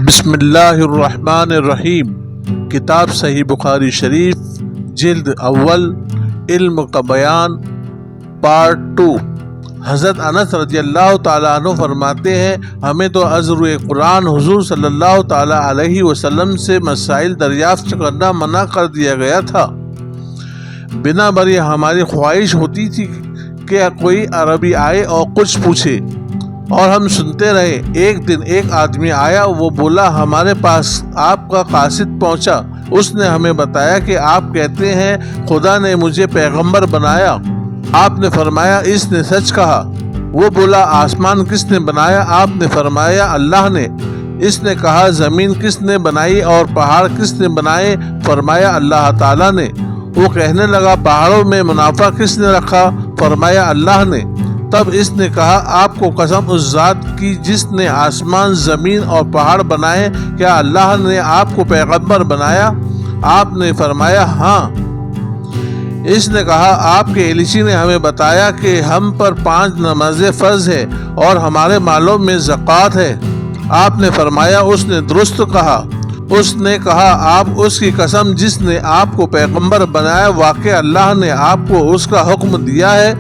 بسم اللہ الرحمن الرحیم۔ کتاب صحیح بخاری شریف جلد اول علم کا بیان پارٹ 2۔ حضرت انس رضی اللہ تعالیٰ عنہ فرماتے ہیں، ہمیں تو از روئے قرآن حضور صلی اللہ تعالیٰ علیہ وسلم سے مسائل دریافت کرنا منع کر دیا گیا تھا۔ بنا بری ہماری خواہش ہوتی تھی کہ کوئی عربی آئے اور کچھ پوچھے، اور ہم سنتے رہے۔ ایک دن ایک آدمی آیا، وہ بولا ہمارے پاس آپ کا قاصد پہنچا۔ اس نے ہمیں بتایا کہ آپ کہتے ہیں خدا نے مجھے پیغمبر بنایا۔ آپ نے فرمایا اس نے سچ کہا۔ وہ بولا آسمان کس نے بنایا؟ آپ نے فرمایا اللہ نے۔ اس نے کہا زمین کس نے بنائی اور پہاڑ کس نے بنائے؟ فرمایا اللہ تعالیٰ نے۔ وہ کہنے لگا پہاڑوں میں منافع کس نے رکھا؟ فرمایا اللہ نے۔ تب اس نے کہا آپ کو قسم اس ذات کی جس نے آسمان زمین اور پہاڑ بنائے، کیا اللہ نے آپ کو پیغمبر بنایا؟ آپ نے فرمایا ہاں۔ اس نے کہا آپ کے ایلیچی نے ہمیں بتایا کہ ہم پر 5 نمازیں فرض ہے اور ہمارے مالوں میں زکوٰۃ ہے۔ آپ نے فرمایا اس نے درست کہا۔ اس نے کہا آپ اس کی قسم جس نے آپ کو پیغمبر بنایا، واقع اللہ نے آپ کو اس کا حکم دیا ہے؟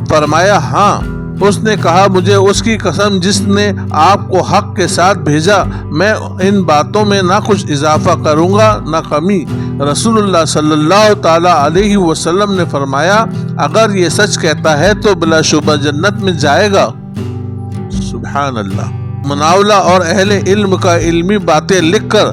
فرمایا ہاں۔ اس نے کہا مجھے اس کی قسم جس نے آپ کو حق کے ساتھ بھیجا، میں ان باتوں میں نہ کچھ اضافہ کروں گا نہ کمی۔ رسول اللہ صلی اللہ تعالیٰ علیہ وسلم نے فرمایا اگر یہ سچ کہتا ہے تو بلا شبہ جنت میں جائے گا۔ سبحان اللہ۔ مناولہ اور اہل علم کا علمی باتیں لکھ کر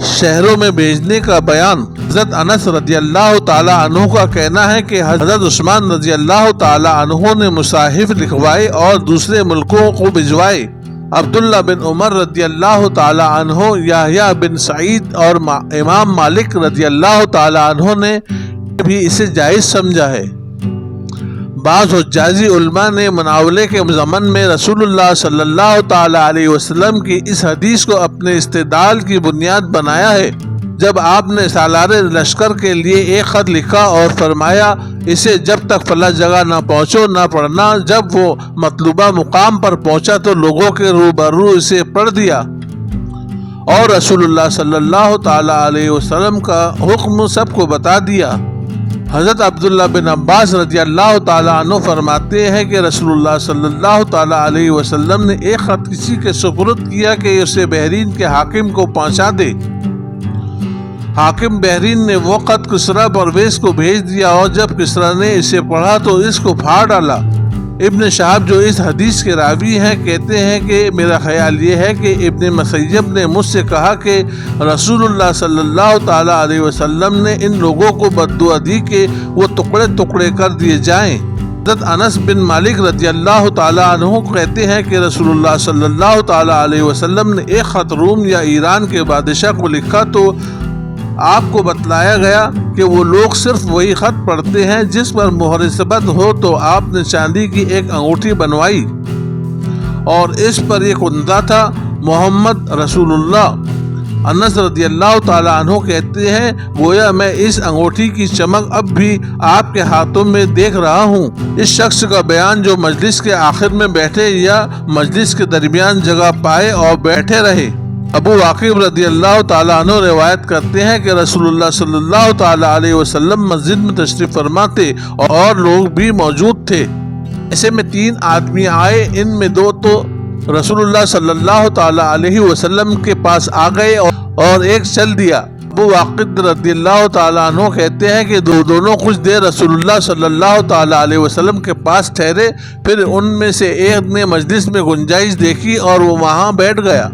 شہروں میں بھیجنے کا بیان۔ حضرت انس رضی اللہ تعالیٰ عنہ کا کہنا ہے کہ حضرت عثمان رضی اللہ تعالیٰ عنہ نے مصاحف لکھوائے اور دوسرے ملکوں کو بھجوائے۔ عبداللہ بن عمر رضی اللہ تعالیٰ عنہ، یحییٰ بن سعید اور امام مالک رضی اللہ تعالیٰ عنہ نے بھی اسے جائز سمجھا ہے۔ بعض حجازی علماء نے مناولے کے ضمن میں رسول اللہ صلی اللہ تعالیٰ علیہ وسلم کی اس حدیث کو اپنے استدلال کی بنیاد بنایا ہے۔ جب آپ نے سالار لشکر کے لیے ایک خط لکھا اور فرمایا اسے جب تک فلاں جگہ نہ پہنچو نہ پڑھنا، جب وہ مطلوبہ مقام پر پہنچا تو لوگوں کے روبرو اسے پڑھ دیا، اور رسول اللہ صلی اللہ تعالیٰ علیہ وسلم کا حکم سب کو بتا دیا۔ حضرت عبداللہ بن عباس رضی اللہ تعالیٰ عنہ فرماتے ہیں کہ رسول اللہ صلی اللہ تعالیٰ علیہ وسلم نے ایک خط کسی کے سپرد کیا کہ اسے بحرین کے حاکم کو پہنچا دے۔ حاکم بحرین نے وہ خط کسریٰ پرویز کو بھیج دیا، اور جب کسریٰ نے اسے پڑھا تو اس کو پھاڑ ڈالا۔ ابن شہاب جو اس حدیث کے راوی ہیں کہتے ہیں کہ میرا خیال یہ ہے کہ ابن مسیب نے مجھ سے کہا کہ رسول اللہ صلی اللہ تعالیٰ علیہ وسلم نے ان لوگوں کو بددعا دی کہ وہ ٹکڑے ٹکڑے کر دیے جائیں۔ حضرت انس بن مالک رضی اللہ تعالیٰ عنہ کہتے ہیں کہ رسول اللہ صلی اللہ تعالیٰ علیہ وسلم نے ایک خط روم یا ایران کے بادشاہ کو لکھا تو آپ کو بتلایا گیا کہ وہ لوگ صرف وہی خط پڑھتے ہیں جس پر مہر ثبت ہو، تو آپ نے چاندی کی ایک انگوٹھی بنوائی اور اس پر ایک کندہ تھا محمد رسول اللہ۔ انس رضی اللہ تعالیٰ عنہ کہتے ہیں گویا میں اس انگوٹھی کی چمک اب بھی آپ کے ہاتھوں میں دیکھ رہا ہوں۔ اس شخص کا بیان جو مجلس کے آخر میں بیٹھے یا مجلس کے درمیان جگہ پائے اور بیٹھے رہے۔ ابو واقب رضی اللہ تعالیٰ عنہ روایت کرتے ہیں کہ رسول اللہ صلی اللہ تعالیٰ علیہ وسلم مسجد میں تشریف فرما تھے اور لوگ بھی موجود تھے۔ ایسے میں 3 آدمی آئے، ان میں 2 تو رسول اللہ صلی اللہ تعالیٰ علیہ وسلم کے پاس آ گئے اور ایک چل دیا۔ ابو واقد رضی اللہ تعالیٰ عنہ کہتے ہیں کہ دونوں کچھ دیر رسول اللہ صلی اللہ تعالیٰ علیہ وسلم کے پاس ٹھہرے، پھر ان میں سے ایک نے مجلس میں گنجائش دیکھی اور وہ وہاں بیٹھ گیا،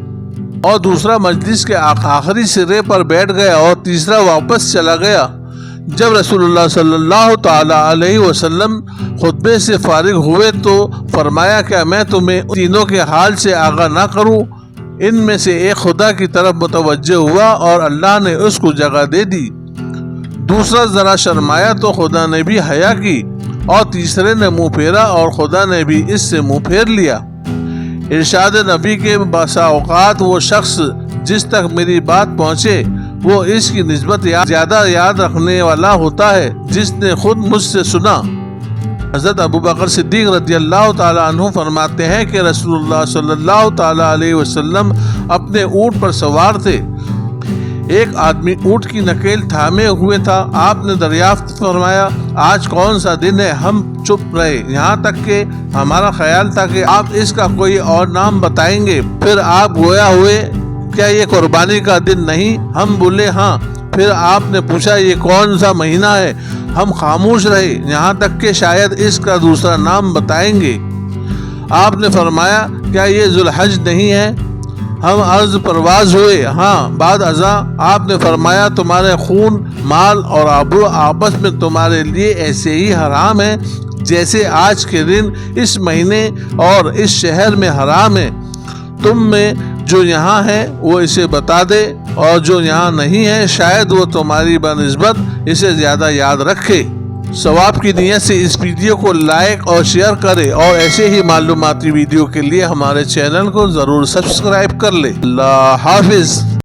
اور دوسرا مجلس کے آخری سرے پر بیٹھ گیا، اور تیسرا واپس چلا گیا۔ جب رسول اللہ صلی اللہ تعالیٰ علیہ وسلم خطبے سے فارغ ہوئے تو فرمایا کیا میں تمہیں تینوں کے حال سے آگاہ نہ کروں؟ ان میں سے ایک خدا کی طرف متوجہ ہوا اور اللہ نے اس کو جگہ دے دی، دوسرا ذرا شرمایا تو خدا نے بھی حیا کی، اور تیسرے نے منہ پھیرا اور خدا نے بھی اس سے منہ پھیر لیا۔ ارشاد نبی کے بسا اوقات وہ شخص جس تک میری بات پہنچے وہ اس کی نسبت زیادہ یاد رکھنے والا ہوتا ہے جس نے خود مجھ سے سنا۔ حضرت ابو بکر صدیق رضی اللہ تعالیٰ عنہ فرماتے ہیں کہ رسول اللہ صلی اللہ تعالیٰ علیہ وسلم اپنے اونٹ پر سوار تھے۔ ایک آدمی اونٹ کی نکیل تھامے ہوئے تھا۔ آپ نے دریافت فرمایا آج کون سا دن ہے؟ ہم چپ رہے، یہاں تک کہ ہمارا خیال تھا کہ آپ اس کا کوئی اور نام بتائیں گے۔ پھر آپ گویا ہوئے کیا یہ قربانی کا دن نہیں؟ ہم بولے ہاں۔ پھر آپ نے پوچھا یہ کون سا مہینہ ہے؟ ہم خاموش رہے یہاں تک کہ شاید اس کا دوسرا نام بتائیں گے۔ آپ نے فرمایا کیا یہ ذوالحج نہیں ہے؟ ہم عرض پرواز ہوئے ہاں۔ بعد ازاں آپ نے فرمایا تمہارے خون، مال اور آبرو آپس میں تمہارے لیے ایسے ہی حرام ہے جیسے آج کے دن اس مہینے اور اس شہر میں حرام ہے۔ تم میں جو یہاں ہے وہ اسے بتا دے، اور جو یہاں نہیں ہے شاید وہ تمہاری بنسبت اسے زیادہ یاد رکھے۔ ثواب کی نیت سے اس ویڈیو کو لائک اور شیئر کرے، اور ایسے ہی معلوماتی ویڈیو کے لیے ہمارے چینل کو ضرور سبسکرائب کر لے۔ اللہ حافظ۔